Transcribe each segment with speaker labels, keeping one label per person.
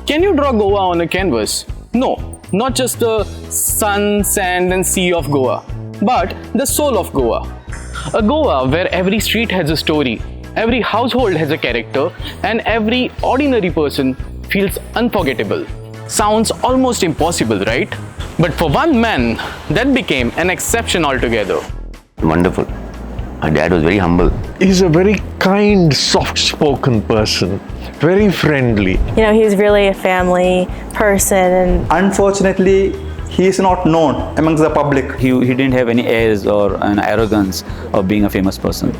Speaker 1: Can you draw Goa on a canvas? No, not just the sun, sand and sea of Goa, but the soul of Goa. A Goa where every street has a story, every household has a character, and every ordinary person feels unforgettable. Sounds almost impossible, right? But for one man, that became an exception altogether.
Speaker 2: Wonderful. My dad was very humble.
Speaker 3: He's a very kind, soft-spoken person, very friendly.
Speaker 4: You know, he's really a family person, and
Speaker 5: Unfortunately, he is not known amongst the public.
Speaker 6: He didn't have any airs or an arrogance of being a famous person.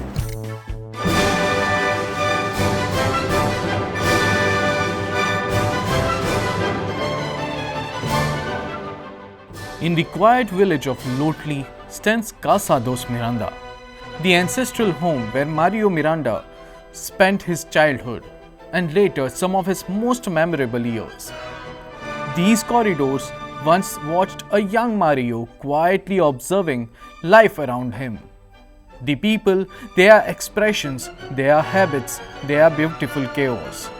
Speaker 7: In the quiet village of Lotli stands Casa dos Miranda, the ancestral home where Mario Miranda spent his childhood and later some of his most memorable years. These corridors once watched a young Mario quietly observing life around him. The people, their expressions, their habits, their beautiful chaos.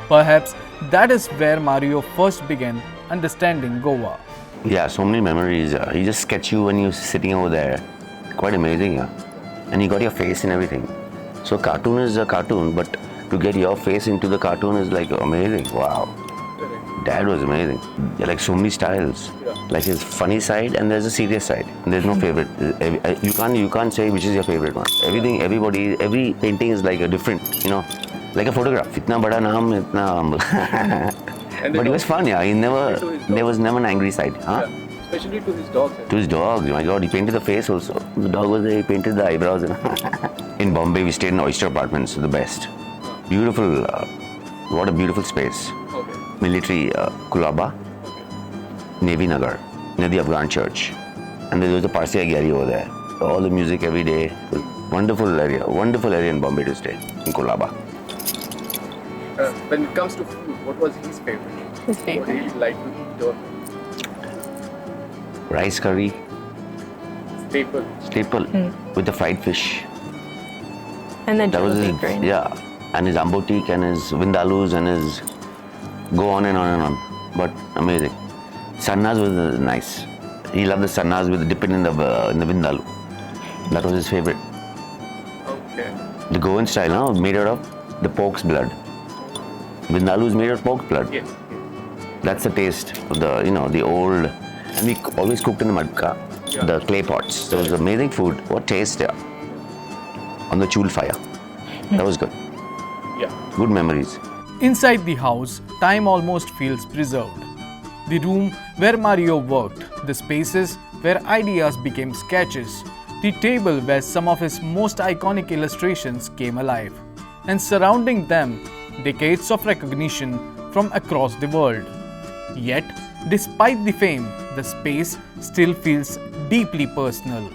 Speaker 7: Perhaps that is where Mario first began understanding Goa.
Speaker 2: Yeah, so many memories. He just sketched you when you're sitting over there. Quite amazing, yeah. And he got your face and everything. So cartoon is a cartoon, but to get your face into the cartoon is like amazing. Wow. Dad was amazing. Like so many styles. Like his funny side and there's a serious side. There's no favorite. You can't say which is your favorite one. Every painting is like a different, like a photograph. Itna bada naam, itna humble. But it was fun, yeah. There was never an angry side. Huh?
Speaker 1: Yeah, especially to his dogs.
Speaker 2: To his dogs, my God, he painted the face also. The dog was there, he painted the eyebrows. In Bombay, we stayed in oyster apartments, the best. Beautiful, what a beautiful space.
Speaker 1: Okay.
Speaker 2: Military Kulaba, Navy Nagar, near the Afghan church. And there was a Parsi gallery over there. All the music every day. Wonderful area in Bombay to stay, in Kulaba.
Speaker 1: When it comes to food, what was his favorite?
Speaker 4: his favorite.
Speaker 1: What did he like to eat?
Speaker 2: Rice curry, staple, with the fried fish.
Speaker 4: And the
Speaker 2: That was his,
Speaker 4: jalebi green.
Speaker 2: yeah. And his ambotik and his vindalus and his go on and on and on. But amazing. Sannas was nice. He loved the sannas with dipping in the vindalu. That was his favorite.
Speaker 1: Okay.
Speaker 2: The Goan style, no? Made out of the pork's blood. Vindaloo is made out of pork's blood.
Speaker 1: Yes.
Speaker 2: That's the taste of the old. And we always cooked in the madka, the clay pots. So it was amazing food. What taste, yeah. On the chul fire. That was good.
Speaker 1: Yeah.
Speaker 2: Good memories.
Speaker 7: Inside the house, time almost feels preserved. The room where Mario worked, the spaces where ideas became sketches, the table where some of his most iconic illustrations came alive, and surrounding them, decades of recognition from across the world. Yet, despite the fame, the space still feels deeply personal.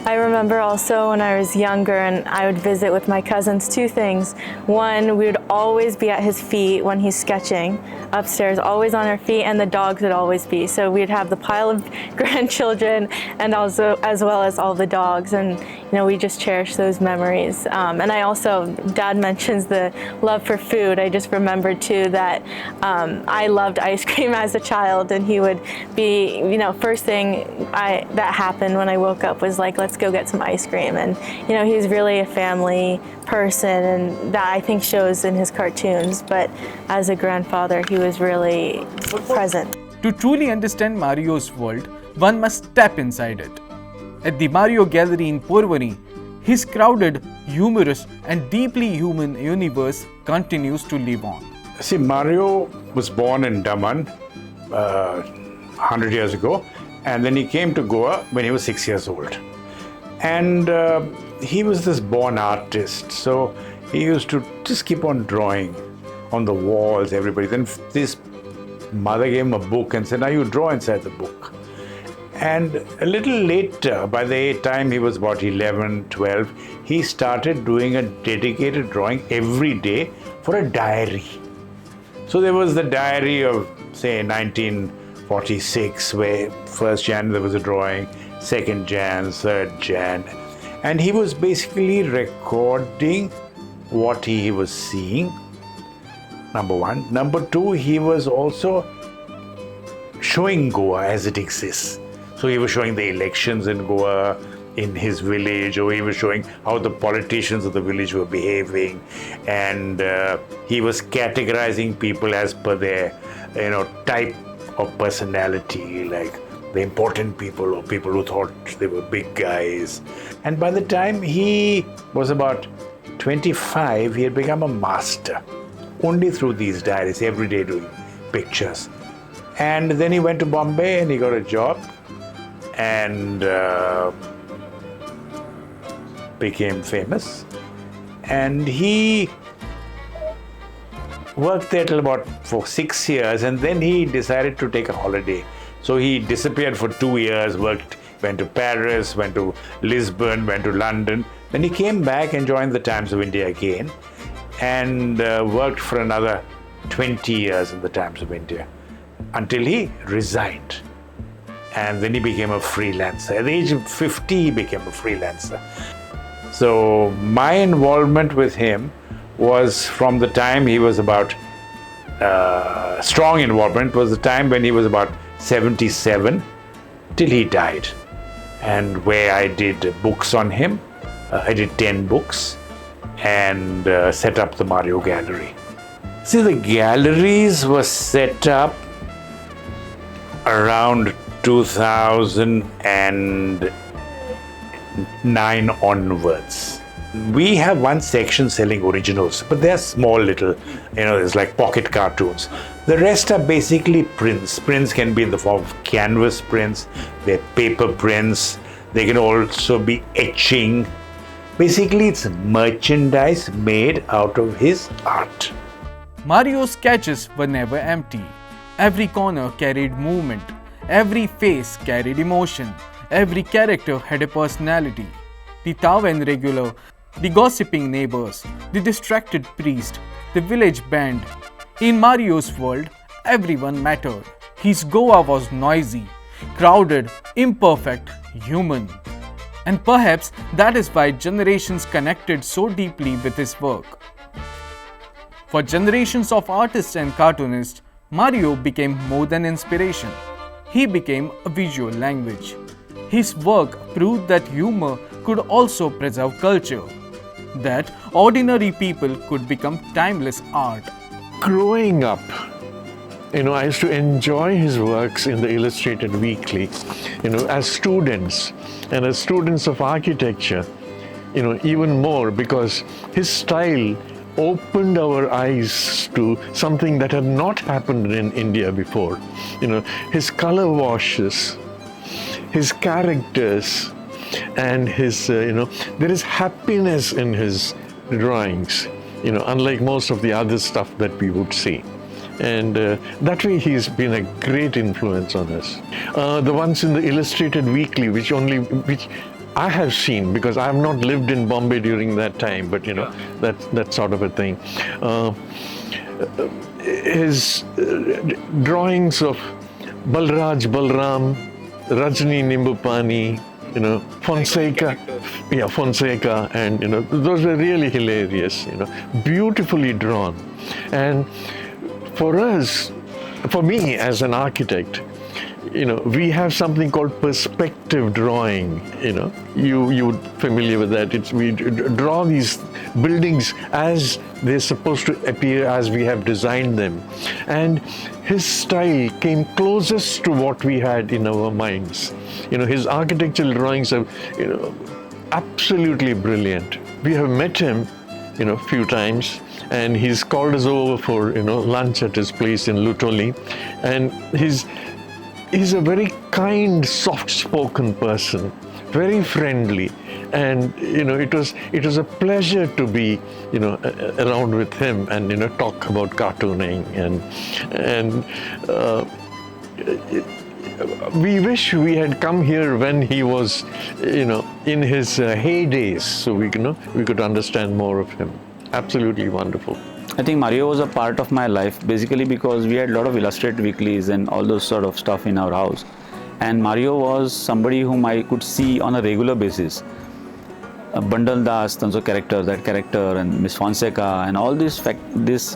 Speaker 4: I remember also when I was younger and I would visit with my cousins, two things. One, we would always be at his feet when he's sketching upstairs, always on our feet, and the dogs would always be. So we'd have the pile of grandchildren and also as well as all the dogs, and we just cherish those memories. And I also, Dad mentions the love for food. I just remembered too that I loved ice cream as a child, and he would be, first thing that happened when I woke up was like, let's go get some ice cream. And he's really a family person, and that I think shows in his cartoons, but as a grandfather he was really present.
Speaker 7: To truly understand Mario's world, one must step inside it. At the Mario Gallery in Porvorim, his crowded, humorous and deeply human universe continues to live on.
Speaker 3: See, Mario was born in Daman 100 years ago, and then he came to Goa when he was 6 years old. And he was this born artist, so he used to just keep on drawing on the walls, everybody. Then this mother gave him a book and said, now you draw inside the book. And a little later, by the time he was about 11, 12, he started doing a dedicated drawing every day for a diary. So there was the diary of, say, 1946, where 1st Jan there was a drawing, 2nd Jan, 3rd Jan. And he was basically recording what he was seeing. number one. Number two, he was also showing Goa as it exists. So he was showing the elections in Goa, in his village, or he was showing how the politicians of the village were behaving, and he was categorizing people as per their, type of personality, like the important people or people who thought they were big guys. And by the time he was about 25, he had become a master only through these diaries, every day doing pictures. And then he went to Bombay and he got a job and became famous. And he worked there till about for 6 years, and then he decided to take a holiday. So he disappeared for 2 years, went to Paris, went to Lisbon, went to London. Then he came back and joined the Times of India again and worked for another 20 years in the Times of India until he resigned. And then he became a freelancer. At the age of 50, he became a freelancer. So my involvement with him was from the time he was about, strong involvement was the time when he was about 77 till he died, and where I did books on him. I did 10 books and set up the Mario Gallery. See, the galleries were set up around 2009 onwards. We have one section selling originals, but they're small little, there's like pocket cartoons. The rest are basically prints. Prints can be in the form of canvas prints, they're paper prints, they can also be etching. Basically, it's merchandise made out of his art.
Speaker 7: Mario's sketches were never empty. Every corner carried movement, every face carried emotion, every character had a personality. The tavern regular, the gossiping neighbors, the distracted priest, the village band. In Mario's world, everyone mattered. His Goa was noisy, crowded, imperfect, human. And perhaps that is why generations connected so deeply with his work. For generations of artists and cartoonists, Mario became more than inspiration. He became a visual language. His work proved that humor could also preserve culture, that ordinary people could become timeless art.
Speaker 8: Growing up, I used to enjoy his works in the Illustrated Weekly, as students and as students of architecture, even more, because his style opened our eyes to something that had not happened in India before. His color washes, his characters, and his, there is happiness in his drawings, unlike most of the other stuff that we would see. And that way he's been a great influence on us. The ones in the Illustrated Weekly, which I have seen, because I have not lived in Bombay during that time, but that sort of a thing. His drawings of Balraj, Balram, Rajni Nimbupani, Fonseca, and those were really hilarious, beautifully drawn. And for us, for me as an architect, we have something called perspective drawing. You would familiar with that. We draw these buildings as they're supposed to appear, as we have designed them. And his style came closest to what we had in our minds. His architectural drawings are, absolutely brilliant. We have met him, a few times, and he's called us over for, lunch at his place in Lutoli. And he's a very kind, soft-spoken person, very friendly, and it was a pleasure to be around with him and talk about cartooning and we wish we had come here when he was in his heydays, so we could understand more of him. Absolutely wonderful.
Speaker 6: I think Mario was a part of my life basically because we had a lot of Illustrated weeklies and all those sort of stuff in our house. And Mario was somebody whom I could see on a regular basis. Bandal Das, tanzo character, that character, and Miss Fonseca, and all these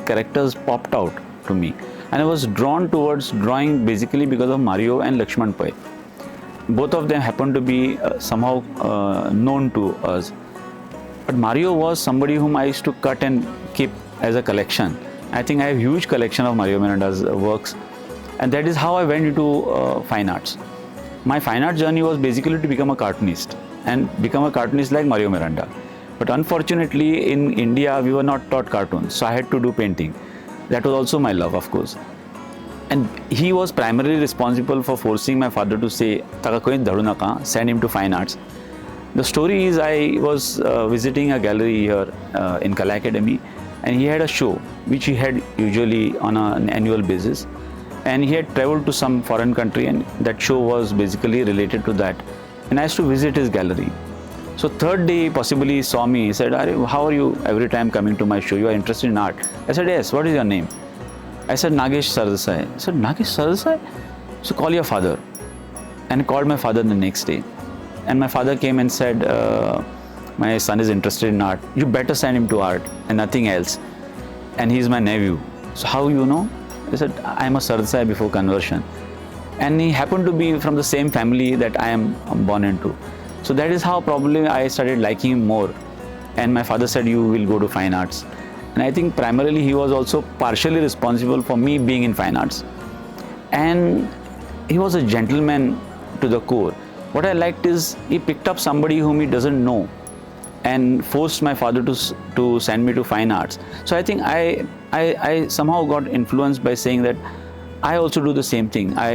Speaker 6: characters popped out to me. And I was drawn towards drawing basically because of Mario and Lakshman Pai. Both of them happened to be somehow known to us. But Mario was somebody whom I used to cut and keep as a collection. I think I have a huge collection of Mario Miranda's works, and that is how I went into fine arts. My fine art journey was basically to become a cartoonist and become a cartoonist like Mario Miranda. But unfortunately in India we were not taught cartoons, so I had to do painting. That was also my love, of course. And he was primarily responsible for forcing my father to say, "Taka koi dhadu naka," send him to fine arts. The story is, I was visiting a gallery here in Kala Academy, and he had a show which he had usually on an annual basis, and he had traveled to some foreign country, and that show was basically related to that, and I used to visit his gallery. So third day he possibly saw me. He said, "How are you every time coming to my show? You are interested in art?" I said, "Yes. What is your name?" I said, "Nagesh Sardesai." He said, "Nagesh Sardesai? So call your father." And I called my father the next day, and my father came and said, "My son is interested in art. You better send him to art and nothing else. And he's my nephew." So how you know? I said, "I'm a Sardesai before conversion." And he happened to be from the same family that I am born into. So that is how probably I started liking him more. And my father said, "You will go to fine arts." And I think primarily he was also partially responsible for me being in fine arts. And he was a gentleman to the core. What I liked is he picked up somebody whom he doesn't know and forced my father to send me to fine arts. So I think I somehow got influenced by saying that I also do the same thing. I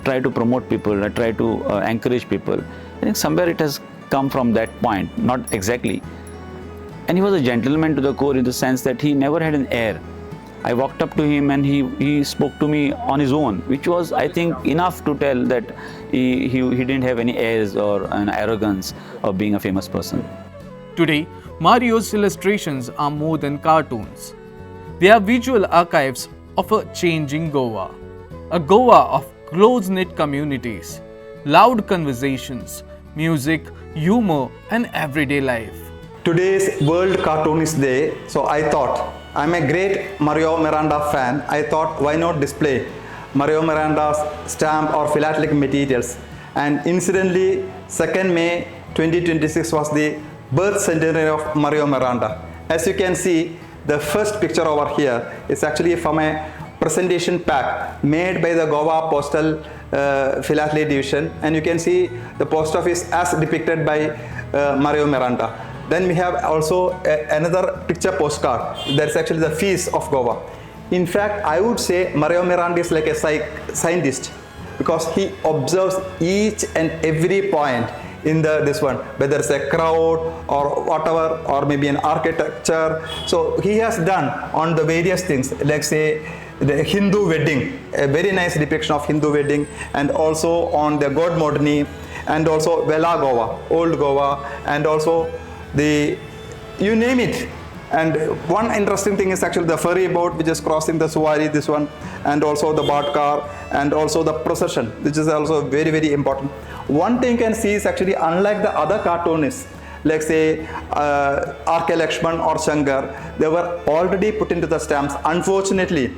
Speaker 6: try to promote people, I try to encourage people. I think somewhere it has come from that point, not exactly. And he was a gentleman to the core in the sense that he never had an air. I walked up to him and he spoke to me on his own, which was, I think, enough to tell that he didn't have any airs or an arrogance of being a famous person.
Speaker 7: Today, Mario's illustrations are more than cartoons. They are visual archives of a changing Goa. A Goa of close-knit communities, loud conversations, music, humor, and everyday life.
Speaker 5: Today is World Cartoonist Day, so I thought, I'm a great Mario Miranda fan. I thought, why not display Mario Miranda's stamp or philatelic materials? And incidentally, 2nd May 2026 was the birth centenary of Mario Miranda. As you can see, the first picture over here is actually from a presentation pack made by the Goa Postal Philately Division, and you can see the post office as depicted by Mario Miranda. Then we have also another picture postcard. That's actually the feast of Goa. In fact, I would say Mario Miranda is like a scientist, because he observes each and every point in this one, whether it's a crowd or whatever, or maybe an architecture. So he has done on the various things, like say the Hindu wedding, a very nice depiction of Hindu wedding, and also on the God Modni, and also Vela Goa, Old Goa, and also you name it. And one interesting thing is actually the ferry boat which is crossing the Suwari, this one, and also the Bhat car, and also the procession, which is also very, very important. One thing you can see is actually, unlike the other cartoonists, like say R.K. Lakshman or Shankar, they were already put into the stamps. Unfortunately,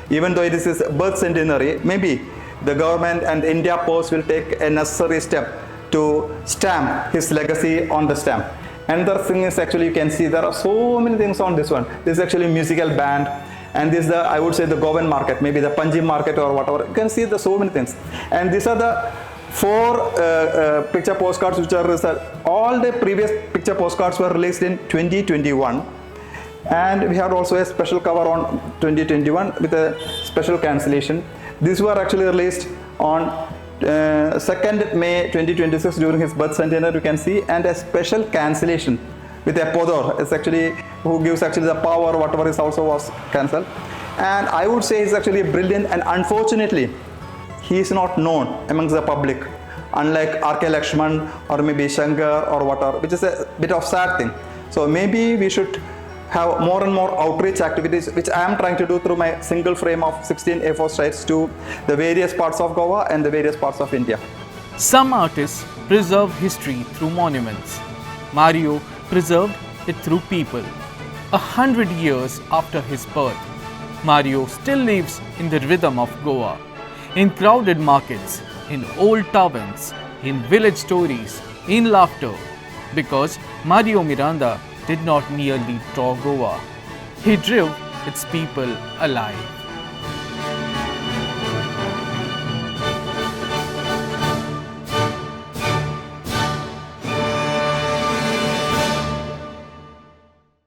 Speaker 5: even though it is his birth centenary, maybe the government and India Post will take a necessary step to stamp his legacy on the stamp. Another thing is actually, you can see there are so many things on this one. This is actually a musical band, and this is the, I would say, the Goan market, maybe the Panji market or whatever. You can see the so many things. And these are the 4 picture postcards which are all the previous picture postcards were released in 2021, and we had also a special cover on 2021 with a special cancellation. These were actually released on 2nd May 2026 during his birth centenary, you can see, and a special cancellation with a podor. It's actually who gives actually the power, whatever is also was cancelled. And I would say he's actually brilliant, and unfortunately he is not known amongst the public, unlike R.K. Lakshman or maybe Shankar or whatever, which is a bit of sad thing. So maybe we should have more and more outreach activities, which I am trying to do through my single frame of 16 A4 slides to the various parts of Goa and the various parts of India.
Speaker 7: Some artists preserve history through monuments. Mario preserved it through people. 100 years after his birth, Mario still lives in the rhythm of Goa, in crowded markets, in old taverns, in village stories, in laughter, because Mario Miranda did not merely draw Goa, he drew its people alive.